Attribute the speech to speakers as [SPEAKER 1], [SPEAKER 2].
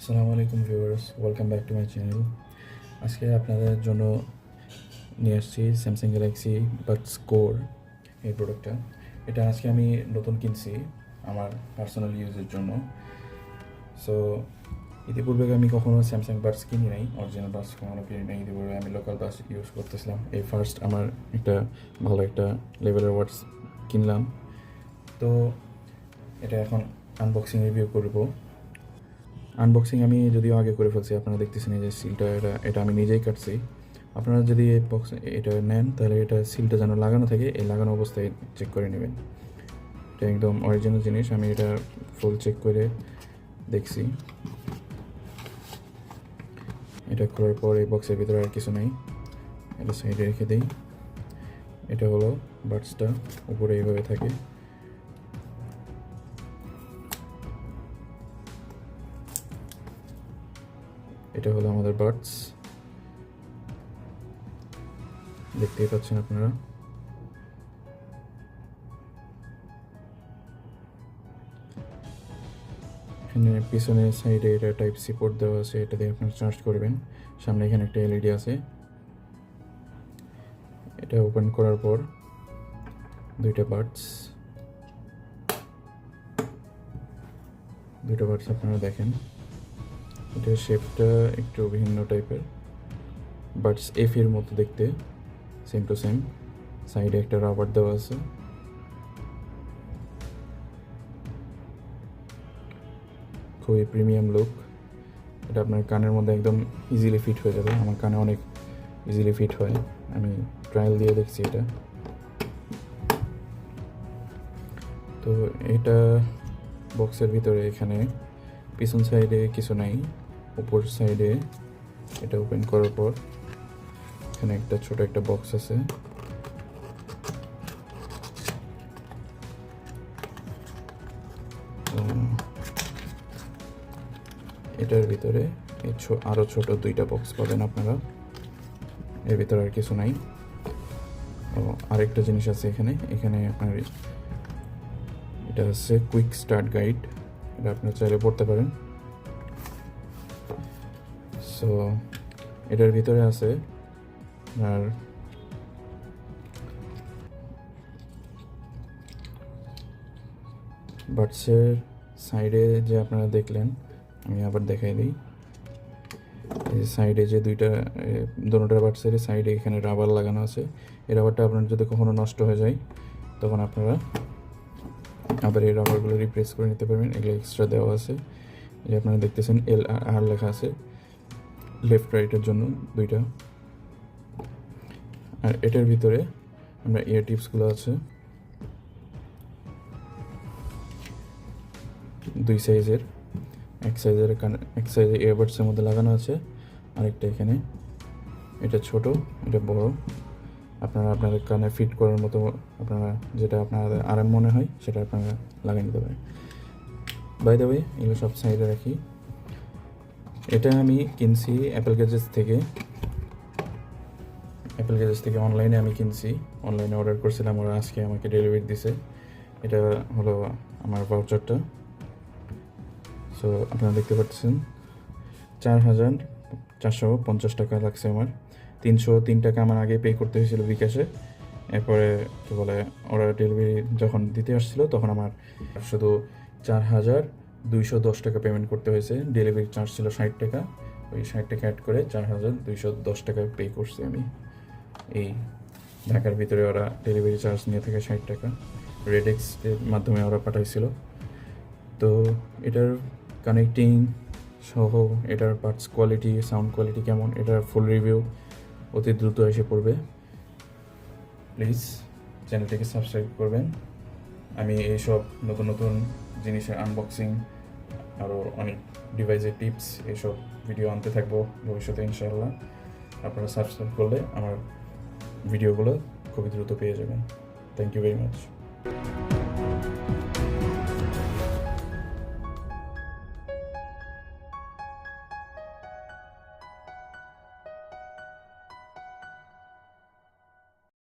[SPEAKER 1] আসসালামু আলাইকুম viewers, welcome back to my channel. আজকে আপনাদের জন্য নিয়ে আসছি স্যামসাং গ্যালাক্সি বাডস কোর এই প্রোডাক্টটা। এটা আজকে আমি নতুন কিনছি আমার পার্সোনাল ইউজের জন্য। সো ইতিপূর্বে আমি কখনো স্যামসাং বাডস কিনি নাই, অরিজিনাল বাডস কখনো কিনি নাই। ইতিপূর্বে আমি লোকাল বাডস ইউজ করতেছিলাম। এই ফার্স্ট আমার একটা ভালো একটা লেভেলের বাডস কিনলাম। তো এটা এখন আনবক্সিং রিভিউ করব। আনবক্সিং আমি যদিও আগে করে ফেলছি, আপনারা দেখতেছেন এই যে সিলটা, এটা আমি নিজেই কাটছি। আপনারা যদি এই বক্স এটা নেন তাহলে এটা সিলটা যেন লাগানো থাকে, এই লাগানো অবস্থায় চেক করে নেবেন। এটা একদম অরিজিনাল জিনিস, আমি এটা ফুল চেক করে দেখছি। এটা খোলার পর এই বক্সের ভিতরে আর কিছু নেই, এটা সাইডে রেখে দিই। এটা হলো বাডসটা, উপরে এইভাবে থাকে। এটা হলো আমাদের বাডস, দেখতেই পাচ্ছেন আপনারা। এখানে পিছনের সাইডে এটা টাইপ সি পোর্ট দেওয়া আছে, এটা দিয়ে আপনারা চার্জ করবেন। সামনে এখানে একটা এলইডি আছে। এটা ওপেন করার পর দুইটা বাডস আপনারা দেখেন। এটার শেপটা একটু ভিন্ন টাইপের, বাডস এফ এর মতো দেখতে, সেম টু সেম। সাইডে একটা রাবার দেওয়া আছে। খুবই প্রিমিয়াম লুক। এটা আপনার কানের মধ্যে একদম ইজিলি ফিট হয়ে যাবে। আমার কানে অনেক ইজিলি ফিট হয়, আমি ট্রায়াল দিয়ে দেখছি এটা। তো এটা বক্সের ভিতরে এখানে পিছন সাইডে কিছু নাই, উপর সাইডে এটা ওপেন করার পর এখানে একটা ছোট একটা বক্স আছে। এটার ভিতরে আরও ছোট দুইটা বক্স পাবেন আপনারা, এর ভিতরে আর কিছু নাই। আরেকটা জিনিস আছে এখানে আপনার এটা হচ্ছে কুইক স্টার্ট গাইড, এটা আপনারা চাইলে পড়তে পারেন। সো এটার ভিতরে আছে আর বাডসের সাইডে যে আপনারা দেখলেন, আমি আবার দেখাই দিই। এই সাইডে যে দুটোটা বাডসের সাইডে এখানে রাবার লাগানো আছে। এই রাবারটা আপনার যদি কখনো নষ্ট হয়ে যায় তখন আপনারা আবার এই রাবারগুলো রিপ্লেস করে নিতে পারবেন। এগুলো এক্সট্রা দেওয়া আছে। যে আপনারা দেখতেছেন LR লেখা আছে লেফট রাইটের জন্য দুইটা। আর এটার ভিতরে আমরা ইয়ার টিপসগুলো আছে দুই সাইজের, এক সাইজের ইয়ারবাডসের মধ্যে লাগানো আছে, আরেকটা এখানে। এটা ছোট, এটা বড়। আপনারা আপনাদের কানে ফিট করার মতো আপনারা যেটা আপনাদের আরাম মনে হয় সেটা আপনারা লাগিয়ে নিতে পারেন। বাই দ্য ওয়ে, এগুলো সব সাইডে রাখি। এটা আমি কিনছি অ্যাপেল গ্যাজেটস থেকে অনলাইনে আমি কিনছি, অনলাইনে অর্ডার করছিলাম, ওরা আজকে আমাকে ডেলিভারি দিছে। এটা হলো আমার ভাউচারটা। সো আপনারা দেখতে পাচ্ছেন 4,450 টাকা লাগছে আমার। 303 টাকা আমার আগে পে করতে হয়েছিল বিকাশে। এরপরে কী বলে, ওরা ডেলিভারি যখন দিতে আসছিলো তখন আমার শুধু 4,210 টাকা পেমেন্ট করতে হয়েছে। ডেলিভারি চার্জ ছিল 60 টাকা, ওই 60 টাকা অ্যাড করে 4,210 টাকা পে করছি আমি। এই ঢাকার ভিতরে ওরা ডেলিভারি চার্জ নিয়ে থাকে 60 টাকা, রেডেক্সের মাধ্যমে ওরা পাঠাইছিল। তো এটার কানেক্টিং সহ এটার পার্টস কোয়ালিটি, সাউন্ড কোয়ালিটি কেমন, এটার ফুল রিভিউ অতি দ্রুত এসে পড়বে। প্লিজ চ্যানেলটিকে সাবস্ক্রাইব করবেন। আমি এইসব নতুন নতুন জিনিসের আনবক্সিং, আরও অনেক ডিভাইসের টিপস, এইসব ভিডিও আনতে থাকবো ভবিষ্যতে ইনশাআল্লাহ। আপনারা সাবস্ক্রাইব করলে আমার ভিডিওগুলো খুবই দ্রুত পেয়ে যাবেন। Thank you very much.